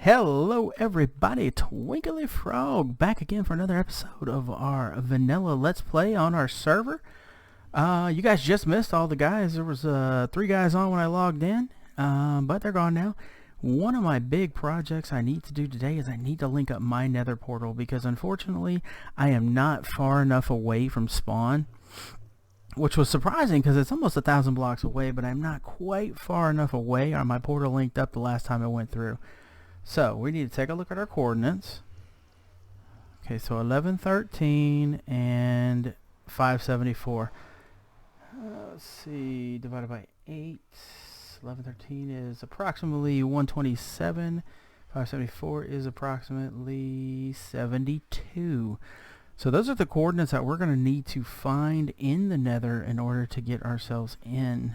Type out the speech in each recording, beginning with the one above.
Hello everybody, Twinkly Frog back again for another episode of our vanilla Let's Play on our server. You guys just missed all the guys. There was 3 guys on when I logged in, but they're gone now. One of my big projects I need to do today is I need to link up my nether portal because unfortunately I am not far enough away from spawn, which was surprising because it's almost 1,000 blocks away, but I'm not quite far enough away. My portal linked up the last time I went through. So we need to take a look at our coordinates. Okay, so 1113 and 574. Let's see, divided by 8. 1113 is approximately 127. 574 is approximately 72. So those are the coordinates that we're going to need to find in the nether in order to get ourselves in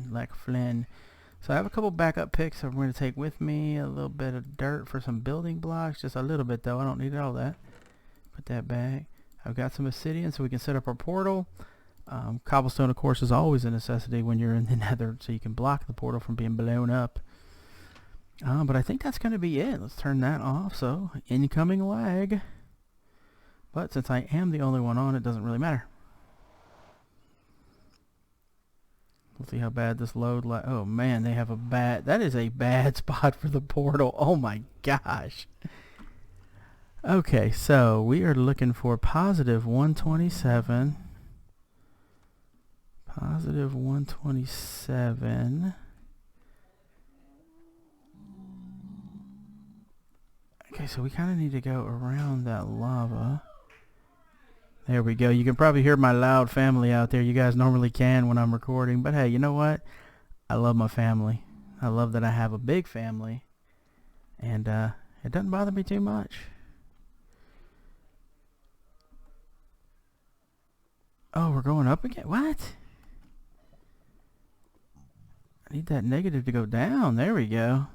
Lake Flynn. So I have a couple backup picks that I'm going to take with me. A little bit of dirt for some building blocks. Just a little bit though. I don't need all that. Put that back. I've got some obsidian so we can set up our portal. Cobblestone of course is always a necessity when you're in the nether, so you can block the portal from being blown up. But I think that's going to be it. Let's turn that off. So incoming lag. But since I am the only one on, it doesn't really matter. Let's see how bad this load. Oh man, they have a bad. That is a bad spot for the portal. Oh my gosh. Okay, so we are looking for positive 127. Positive 127. Okay, so we kind of need to go around that lava. There we go. You can probably hear my loud family out there. You guys normally can when I'm recording. But hey, you know what? I love my family. I love that I have a big family. And it doesn't bother me too much. Oh, we're going up again? What? I need that negative to go down. There we go.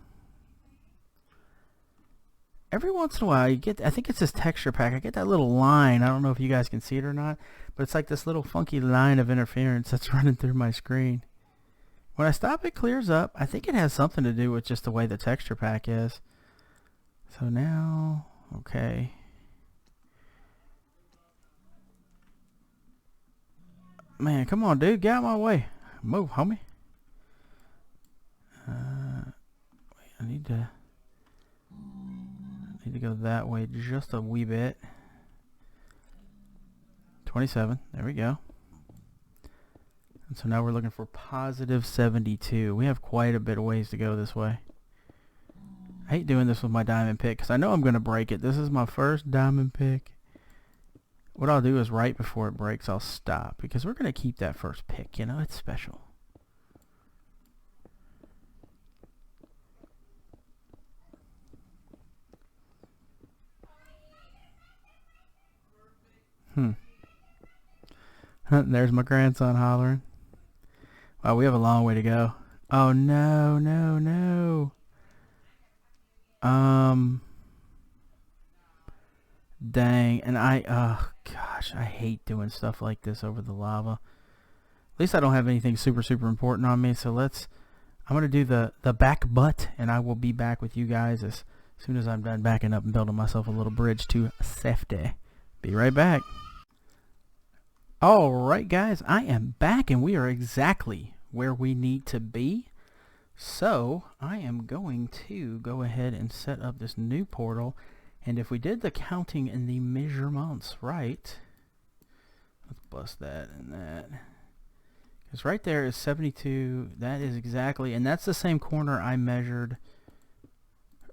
Every once in a while you get, I think it's this texture pack, I get that little line. I don't know if you guys can see it or not, but it's like this little funky line of interference that's running through my screen. When I stop it clears up. I think it has something to do with just the way the texture pack is. So now, okay. Man, come on dude, get out of my way. Move, homie. Wait, I need to go that way just a wee bit. 27, there we go. And so now we're looking for positive 72. We have quite a bit of ways to go this way. I hate doing this with my diamond pick because I know I'm going to break it. This is my first diamond pick. What I'll do is right before it breaks I'll stop because we're going to keep that first pick, you know, it's special. There's my grandson hollering. Wow, we have a long way to go. Oh no, no, no. Dang, and oh gosh, I hate doing stuff like this over the lava. At least I don't have anything super important on me, so I'm gonna do the back butt, and I will be back with you guys as soon as I'm done backing up and building myself a little bridge to safety. Be right back. Alright guys, I am back and we are exactly where we need to be. So I am going to go ahead and set up this new portal, and if we did the counting and the measurements right, let's bust that and that, because right there is 72. That is exactly, and that's the same corner I measured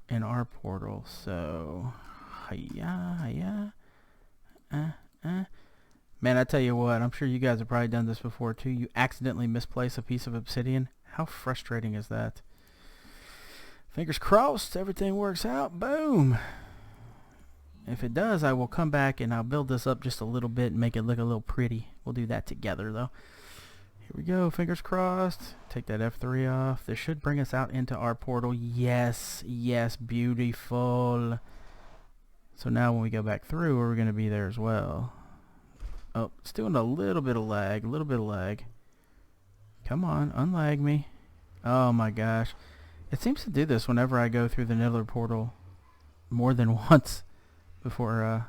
in our portal. So yeah. Man, I tell you what, I'm sure you guys have probably done this before too. You accidentally misplace a piece of obsidian. How frustrating is that? Fingers crossed everything works out. Boom. If it does, I will come back and I'll build this up just a little bit and make it look a little pretty. We'll do that together though. Here we go, fingers crossed. Take that F3 off. This should bring us out into our portal. Yes, yes, beautiful. So now when we go back through, we're going to be there as well. Oh, it's doing a little bit of lag, Come on, unlag me. Oh my gosh. It seems to do this whenever I go through the nether portal. more than once before,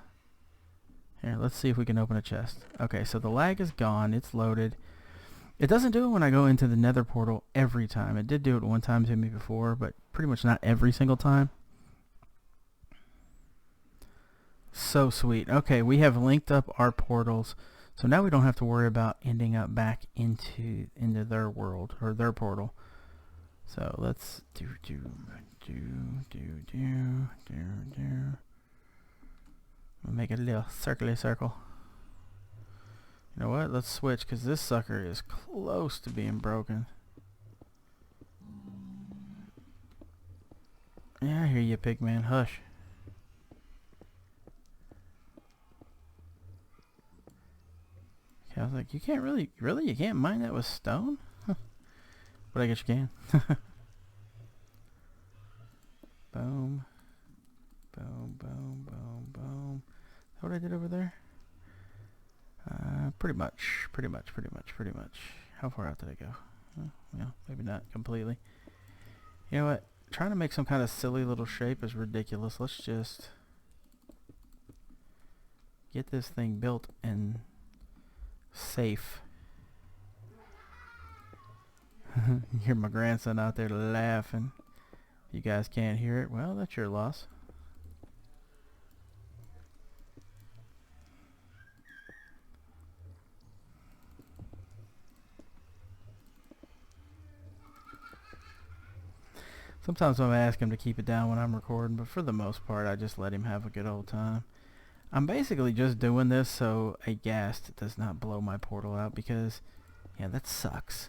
here, let's see if we can open a chest. Okay, so the lag is gone. It's loaded. It doesn't do it when I go into the nether portal every time. It did do it one time to me before, but pretty much not every single time. So sweet. Okay, we have linked up our portals. So now we don't have to worry about ending up back into their world or their portal. So let's do. We'll make a little circly circle. You know what? Let's switch because this sucker is close to being broken. Yeah, I hear you, pigman. Hush. Okay, I was like, you can't really, you can't mine that with stone? Huh. But I guess you can. Boom. Boom, boom, boom, boom. Is that what I did over there? Pretty much. How far out did I go? Well, maybe not completely. You know what? Trying to make some kind of silly little shape is ridiculous. Let's just get this thing built and safe. You hear my grandson out there laughing. You guys can't hear it. Well, that's your loss. Sometimes I'm asking him to keep it down when I'm recording, but for the most part, I just let him have a good old time. I'm basically just doing this so a ghast does not blow my portal out because, yeah, that sucks.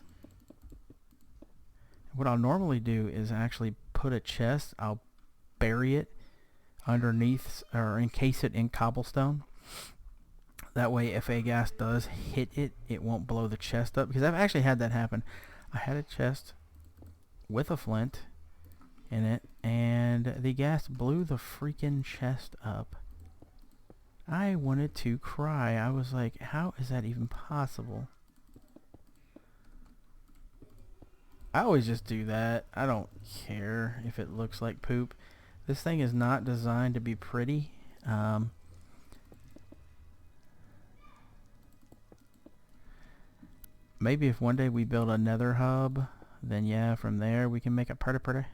What I'll normally do is actually put a chest, I'll bury it underneath or encase it in cobblestone. That way if a ghast does hit it, it won't blow the chest up, because I've actually had that happen. I had a chest with a flint in it and the ghast blew the freaking chest up. I wanted to cry. I was like, how is that even possible? I always just do that. I don't care if it looks like poop. This thing is not designed to be pretty. Maybe if one day we build a nether hub, then yeah, from there we can make it pretty.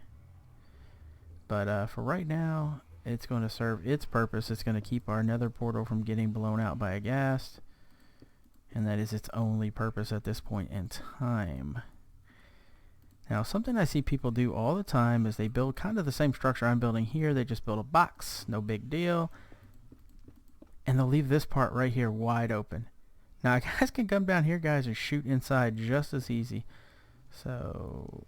But for right now, it's going to serve its purpose. It's going to keep our nether portal from getting blown out by a ghast. And that is its only purpose at this point in time. Now, something I see people do all the time is they build kind of the same structure I'm building here. They just build a box, no big deal. And they'll leave this part right here wide open. Now, guys can come down here, guys, and shoot inside just as easy. So,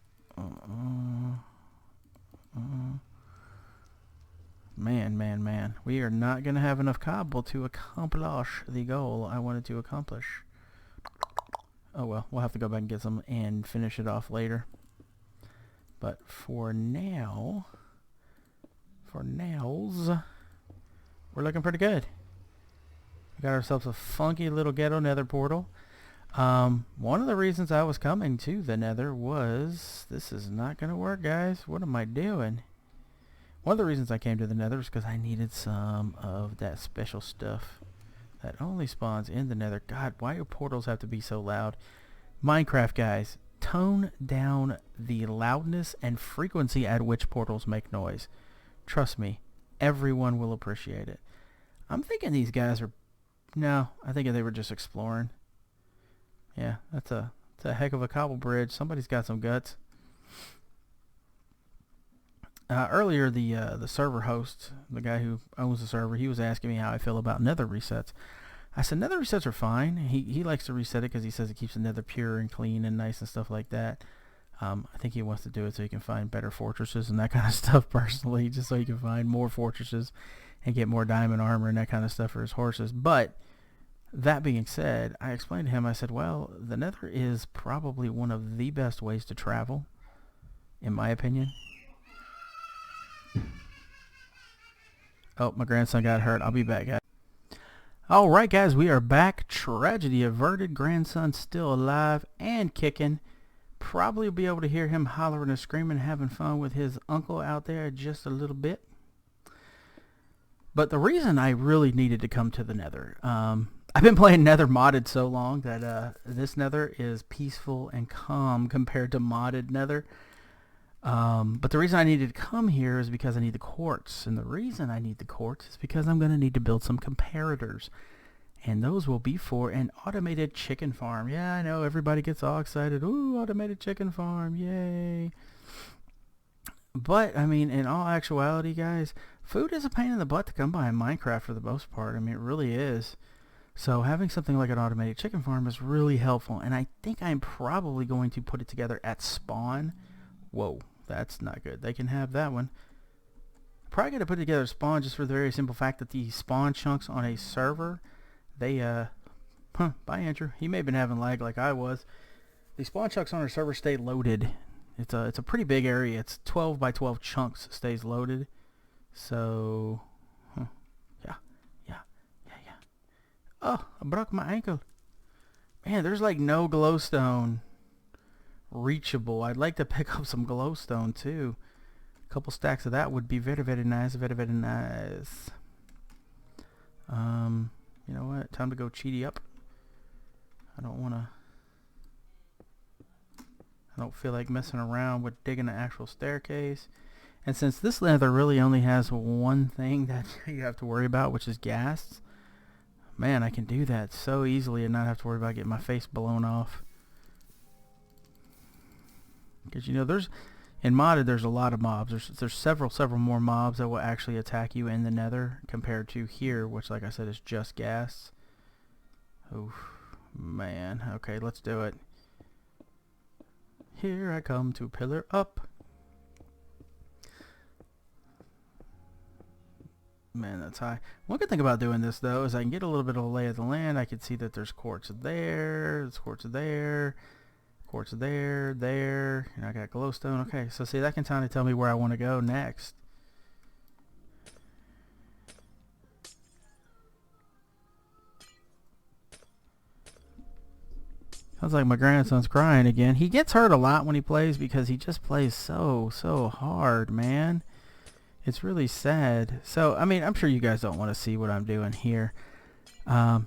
man. We are not going to have enough cobble to accomplish the goal I wanted to accomplish. Oh, well, we'll have to go back and get some and finish it off later. But for now, we're looking pretty good. We got ourselves a funky little ghetto nether portal. One of the reasons I was coming to the nether was, this is not going to work, guys. What am I doing? One of the reasons I came to the nether is because I needed some of that special stuff that only spawns in the nether. God, why do portals have to be so loud? Minecraft, guys, tone down the loudness and frequency at which portals make noise. Trust me, everyone will appreciate it. I'm thinking these guys are... No, I think they were just exploring. Yeah, that's a heck of a cobble bridge. Somebody's got some guts. Earlier, the server host, the guy who owns the server, he was asking me how I feel about nether resets. I said nether resets are fine. He likes to reset it because he says it keeps the nether pure and clean and nice and stuff like that. I think he wants to do it so he can find better fortresses and that kind of stuff personally, just so he can find more fortresses and get more diamond armor and that kind of stuff for his horses. But that being said, I explained to him, I said, well, the nether is probably one of the best ways to travel, in my opinion. Oh, my grandson got hurt. I'll be back, guys. Alright, guys, we are back. Tragedy averted. Grandson still alive and kicking. Probably be able to hear him hollering and screaming, having fun with his uncle out there just a little bit. But the reason I really needed to come to the nether, I've been playing nether modded so long that this nether is peaceful and calm compared to modded nether. But the reason I needed to come here is because I need the quartz. And the reason I need the quartz is because I'm going to need to build some comparators. And those will be for an automated chicken farm. Yeah, I know, everybody gets all excited. Ooh, automated chicken farm, yay. But, I mean, in all actuality, guys, food is a pain in the butt to come by in Minecraft for the most part. I mean, it really is. So having something like an automated chicken farm is really helpful. And I think I'm probably going to put it together at spawn. Whoa, that's not good. They can have that one. Probably going to put together spawn just for the very simple fact that the spawn chunks on a server, they, bye Andrew. He may have been having lag like I was. The spawn chunks on our server stay loaded. It's a pretty big area. It's 12 by 12 chunks stays loaded. So, yeah. Oh, I broke my ankle. Man, there's like no glowstone reachable. I'd like to pick up some glowstone too. A couple stacks of that would be very, very nice. Very, very nice. You know what? Time to go cheaty up. I don't feel like messing around with digging an actual staircase. And since this nether really only has one thing that you have to worry about, which is gas, man, I can do that so easily and not have to worry about getting my face blown off. Because, you know, in modded, there's a lot of mobs. There's several more mobs that will actually attack you in the nether compared to here, which, like I said, is just gas. Oh, man. Okay, let's do it. Here I come to pillar up. Man, that's high. One good thing about doing this, though, is I can get a little bit of a lay of the land. I can see that there's quartz there, there's quartz there, quartz there, and I got glowstone. Okay, so see, that can kind of tell me where I want to go next. Sounds like my grandson's crying again. He gets hurt a lot when he plays because he just plays so hard, man. It's really sad. So, I mean, I'm sure you guys don't want to see what I'm doing here. Like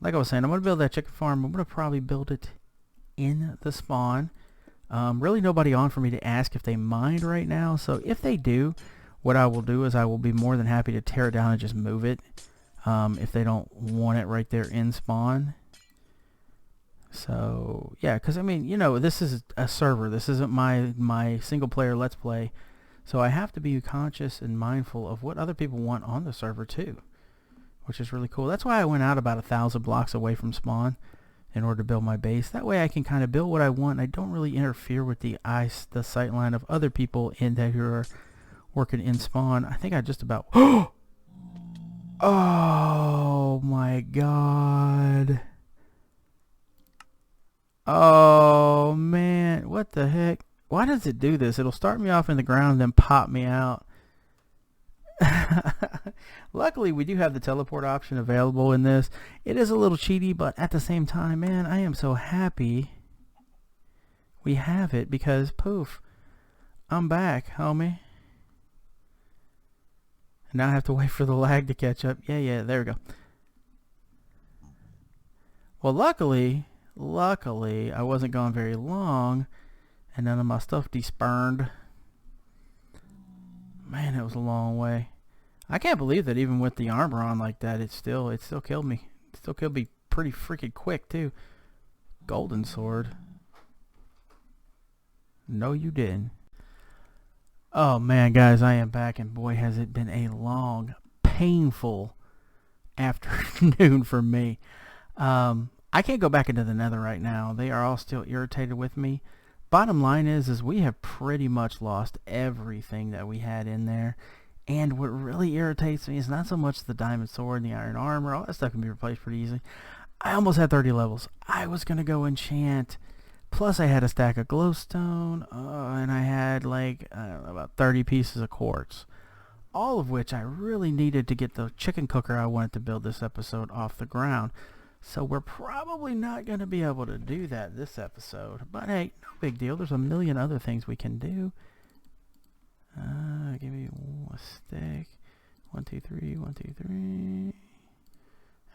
I was saying, I'm going to build that chicken farm. I'm going to probably build it in the spawn. Really nobody on for me to ask if they mind right now. So if they do, what I will do is I will be more than happy to tear it down and just move it. If they don't want it right there in spawn. So, yeah, because, I mean, you know, this is a server. This isn't my single-player Let's Play. So I have to be conscious and mindful of what other people want on the server, too, which is really cool. That's why I went out about 1,000 blocks away from spawn in order to build my base. That way I can kind of build what I want. And I don't really interfere with the sight line of other people in there who are working in spawn. I think I just about... Oh, my God. Oh, man. What the heck? Why does it do this? It'll start me off in the ground and then pop me out. Luckily, we do have the teleport option available in this. It is a little cheaty, but at the same time, man, I am so happy we have it because, poof, I'm back, homie. And now I have to wait for the lag to catch up. Yeah, there we go. Well, luckily, I wasn't gone very long, and none of my stuff despurned. Man, it was a long way. I can't believe that even with the armor on like that, it still killed me. It still killed me pretty freaking quick too. Golden sword. No, you didn't. Oh man, guys, I am back, and boy, has it been a long, painful afternoon for me. I can't go back into the nether right now. They are all still irritated with me. Bottom line is we have pretty much lost everything that we had in there. And what really irritates me is not so much the diamond sword and the iron armor. All that stuff can be replaced pretty easily. I almost had 30 levels. I was going to go enchant. Plus I had a stack of glowstone. And I had like, I don't know, about 30 pieces of quartz. All of which I really needed to get the chicken cooker I wanted to build this episode off the ground. So we're probably not going to be able to do that this episode. But hey, no big deal. There's a million other things we can do. Give me a stick. 1 2, 3, 1, 2, 3.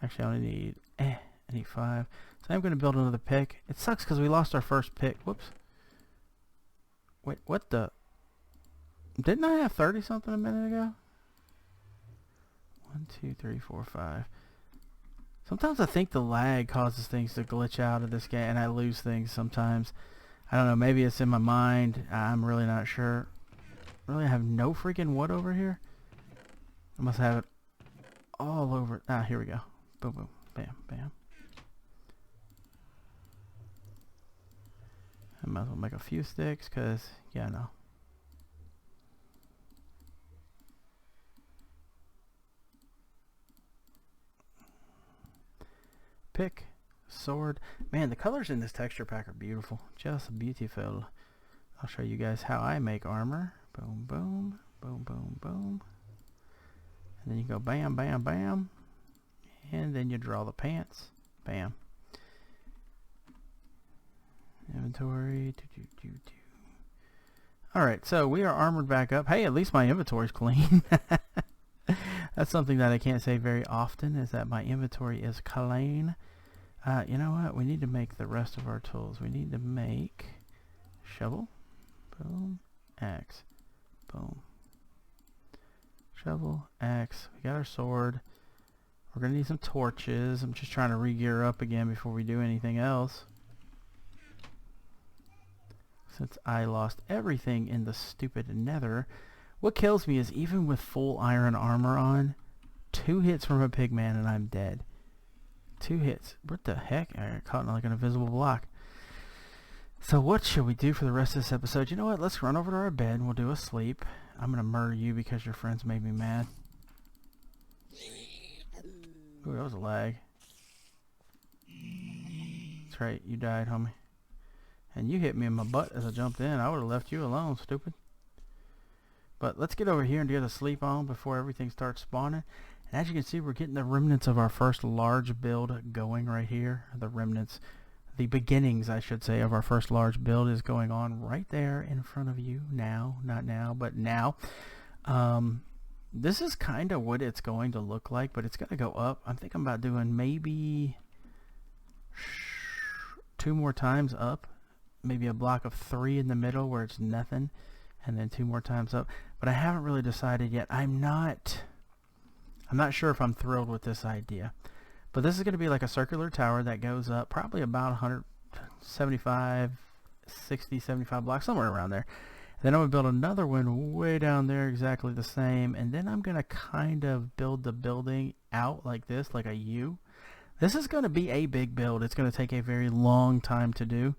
Actually, I only need, I need 5. So I'm going to build another pick. It sucks because we lost our first pick. Whoops. Wait, what the? Didn't I have 30 something a minute ago? 1, 2, 3, 4, 5. Sometimes I think the lag causes things to glitch out of this game, and I lose things sometimes. I don't know, maybe it's in my mind. I'm really not sure. Really, I have no freaking wood over here? I must have it all over. Ah, here we go. Boom, boom, bam, bam. I might as well make a few sticks, because, yeah, no. Pick, sword. Man, the colors in this texture pack are beautiful. Just beautiful. I'll show you guys how I make armor. Boom, boom, boom, boom, boom. And then you go bam, bam, bam. And then you draw the pants. Bam. Inventory. Alright, so we are armored back up. Hey, at least my inventory's clean. That's something that I can't say very often, is that my inventory is clean. You know what? We need to make the rest of our tools. We need to make shovel. Boom. Axe. Boom. Shovel. Axe. We got our sword. We're going to need some torches. I'm just trying to re-gear up again before we do anything else, since I lost everything in the stupid nether. What kills me is even with full iron armor on, 2 hits from a pigman and I'm dead. 2 hits. What the heck? I got caught in like an invisible block. So what should we do for the rest of this episode? You know what? Let's run over to our bed and we'll do a sleep. I'm going to murder you because your friends made me mad. Ooh, that was a lag. That's right. You died, homie. And you hit me in my butt as I jumped in. I would have left you alone, stupid. But let's get over here and get a sleep on before everything starts spawning. And as you can see, we're getting the remnants of our first large build going right here. The remnants, the beginnings, I should say, of our first large build is going on right there in front of you now. Not now, but now. This is kind of what it's going to look like, but it's going to go up. I'm thinking about doing maybe 2 more times up. Maybe a block of 3 in the middle where it's nothing, and then 2 more times up. But I haven't really decided yet. I'm not sure if I'm thrilled with this idea. But this is going to be like a circular tower that goes up probably about 175, 60, 75 blocks, somewhere around there. Then I'm going to build another one way down there, exactly the same. And then I'm going to kind of build the building out like this, like a U. This is going to be a big build. It's going to take a very long time to do.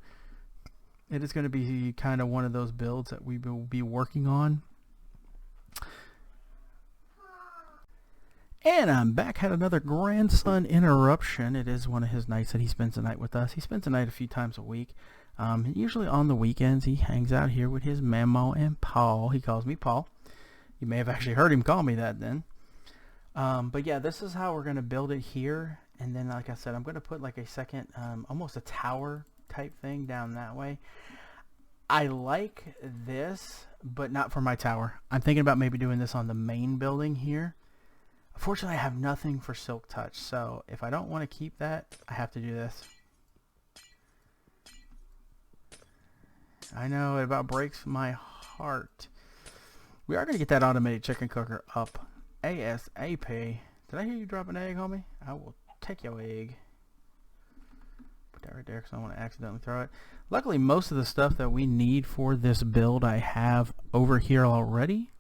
It is going to be kind of one of those builds that we will be working on. And I'm back. Had another grandson interruption. It is one of his nights that he spends the night with us. He spends the night a few times a week. Usually on the weekends he hangs out here with his mama and Paul. He calls me Paul. You may have actually heard him call me that then. But yeah, this is how we're going to build it here. And then, like I said, I'm going to put like a second, almost a tower type thing down that way. I like this, but not for my tower. I'm thinking about maybe doing this on the main building here. Unfortunately, I have nothing for Silk Touch, so if I don't want to keep that, I have to do this. I know, it about breaks my heart. We are going to get that automated chicken cooker up ASAP. Did I hear you drop an egg, homie? I will take your egg. Put that right there because I don't want to accidentally throw it. Luckily, most of the stuff that we need for this build I have over here already.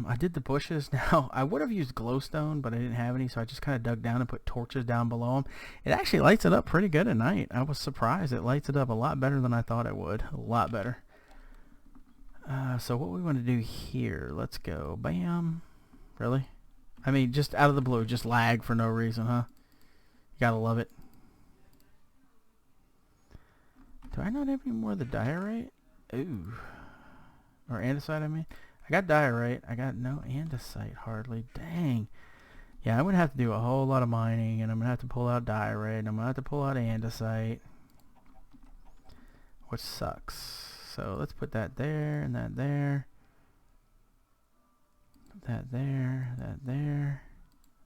I did the bushes. Now, I would have used glowstone, but I didn't have any, so I just kind of dug down and put torches down below them. It actually lights it up pretty good at night. I was surprised. It lights it up a lot better than I thought it would. A lot better. So what we want to do here, let's go. Bam. Really? I mean, just out of the blue, just lag for no reason, huh? You gotta love it. Do I not have any more of the diorite? Ooh. Or andesite, I mean. I got diorite. I got no andesite hardly. Dang. Yeah, I'm going to have to do a whole lot of mining, and I'm going to have to pull out diorite, and I'm going to have to pull out andesite, which sucks. So let's put that there and that there. that there,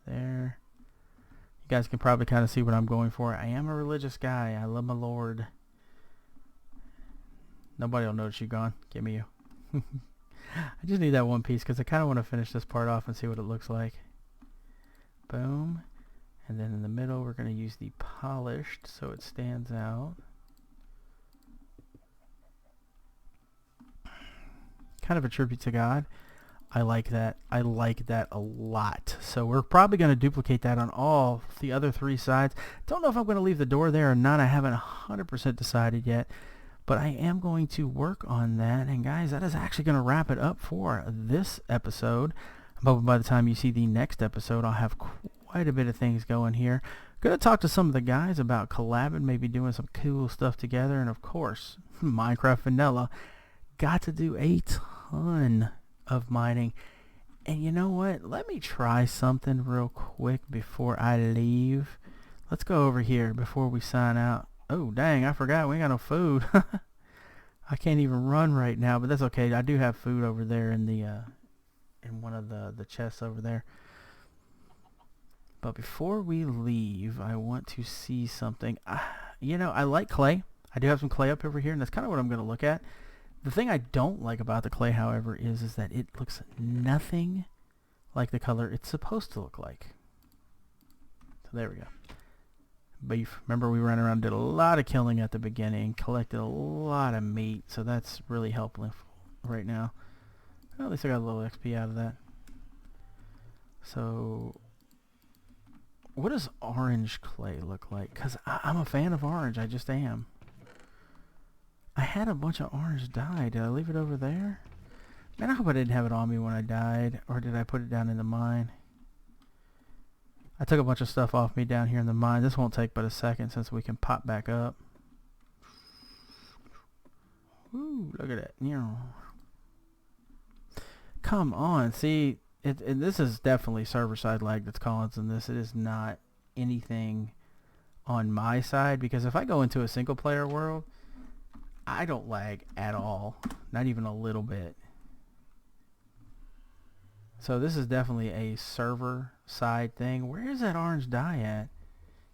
there. You guys can probably kind of see what I'm going for. I am a religious guy. I love my Lord. Nobody will notice you gone. Give me you. I just need that one piece because I kind of want to finish this part off and see what it looks like. Boom. And then in the middle, we're going to use the polished so it stands out. Kind of a tribute to God. I like that. I like that a lot. So we're probably going to duplicate that on all the other three sides. Don't know if I'm going to leave the door there or not. I haven't 100% decided yet. But I am going to work on that. And guys, that is actually going to wrap it up for this episode. I'm hoping by the time you see the next episode, I'll have quite a bit of things going here. Going to talk to some of the guys about collabing, maybe doing some cool stuff together. And of course, Minecraft Vanilla. Got to do a ton of mining. And you know what? Let me try something real quick before I leave. Let's go over here before we sign out. Oh, dang, I forgot. We ain't got no food. I can't even run right now, but that's okay. I do have food over there in the in one of the chests over there. But before we leave, I want to see something. You know, I like clay. I do have some clay up over here, and that's kind of what I'm going to look at. The thing I don't like about the clay, however, is that it looks nothing like the color it's supposed to look like. So there we go. Beef. Remember, we ran around, did a lot of killing at the beginning, collected a lot of meat, so that's really helpful right now. Well, at least I got a little XP out of that. So, what does orange clay look like? Because I'm a fan of orange. I just am. I had a bunch of orange dye. Did I leave it over there? Man, I hope I didn't have it on me when I died. Or did I put it down in the mine? I took a bunch of stuff off me down here in the mine. This won't take but a second since we can pop back up. Ooh, look at that. Come on. See, this is definitely server-side lag that's causing this. It is not anything on my side. Because if I go into a single-player world, I don't lag at all. Not even a little bit. So this is definitely a server side thing. Where is that orange dye at?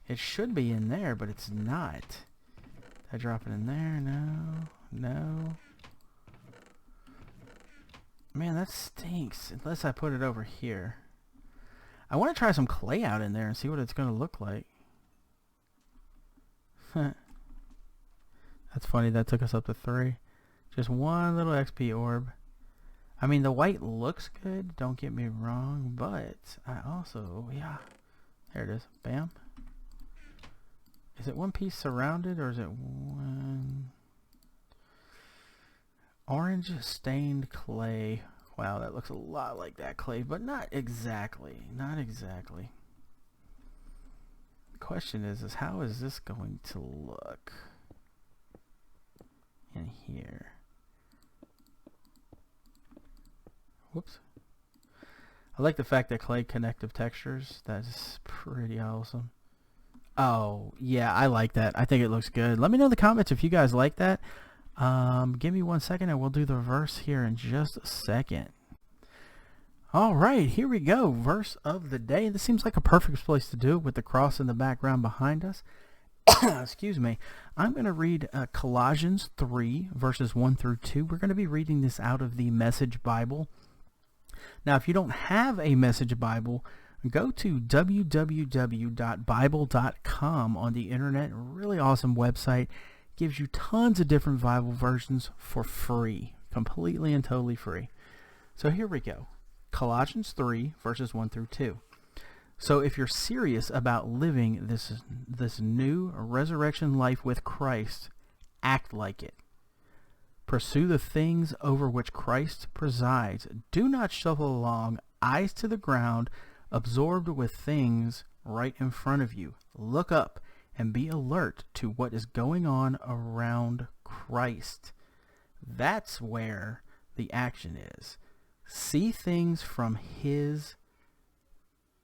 It should be in there, but it's not. Did I drop it in there? No. No. Man, that stinks. Unless I put it over here. I want to try some clay out in there and see what it's going to look like. That's funny. That took us up to 3. Just one little XP orb. I mean, the white looks good, don't get me wrong, but I also, yeah, there it is, bam. Is it one piece surrounded, or is it one? Orange stained clay. Wow, that looks a lot like that clay, but not exactly, not exactly. The question is how is this going to look in here? Whoops. I like the fact that clay connective textures. That's pretty awesome. Oh, yeah, I like that. I think it looks good. Let me know in the comments if you guys like that. Give me 1 second and we'll do the verse here in just a second. All right, here we go. Verse of the day. This seems like a perfect place to do it with the cross in the background behind us. Excuse me. I'm going to read Colossians 3, verses 1 through 2. We're going to be reading this out of the Message Bible. Now, if you don't have a Message Bible, go to www.bible.com on the internet. Really awesome website. Gives you tons of different Bible versions for free. Completely and totally free. So here we go. Colossians 3, verses 1 through 2. So if you're serious about living this new resurrection life with Christ, act like it. Pursue the things over which Christ presides. Do not shuffle along, eyes to the ground, absorbed with things right in front of you. Look up and be alert to what is going on around Christ. That's where the action is. See things from his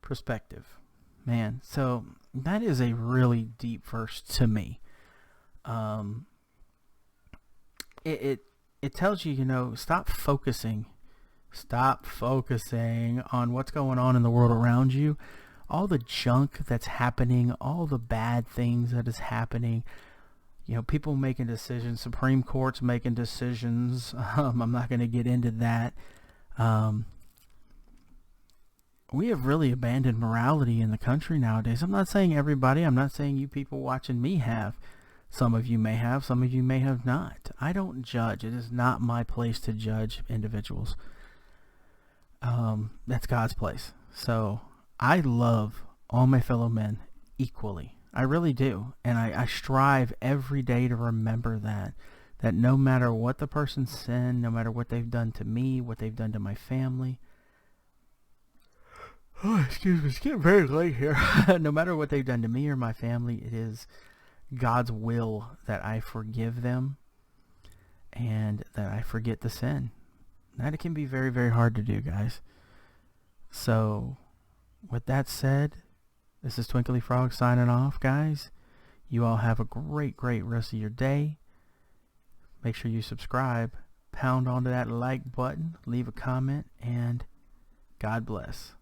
perspective. Man, so that is a really deep verse to me. It tells you, stop focusing Stop focusing on what's going on in the world around you. All the junk that's happening, all the bad things that is happening. People making decisions, Supreme Court's making decisions. I'm not going to get into that. We have really abandoned morality in the country nowadays. I'm not saying everybody. I'm not saying you people watching me have. Some of you may have. Some of you may have not. I don't judge. It is not my place to judge individuals. That's God's place. So I love all my fellow men equally. I really do. And I strive every day to remember that no matter what the person sinned, no matter what they've done to me, what they've done to my family. Oh, excuse me, it's getting very late here. No matter what they've done to me or my family, it is God's will that I forgive them and that I forget the sin. That it can be very, very hard to do, guys. So, with that said, this is Twinkly Frog signing off, guys. You all have a great, great rest of your day. Make sure you subscribe, pound onto that like button, leave a comment, and God bless.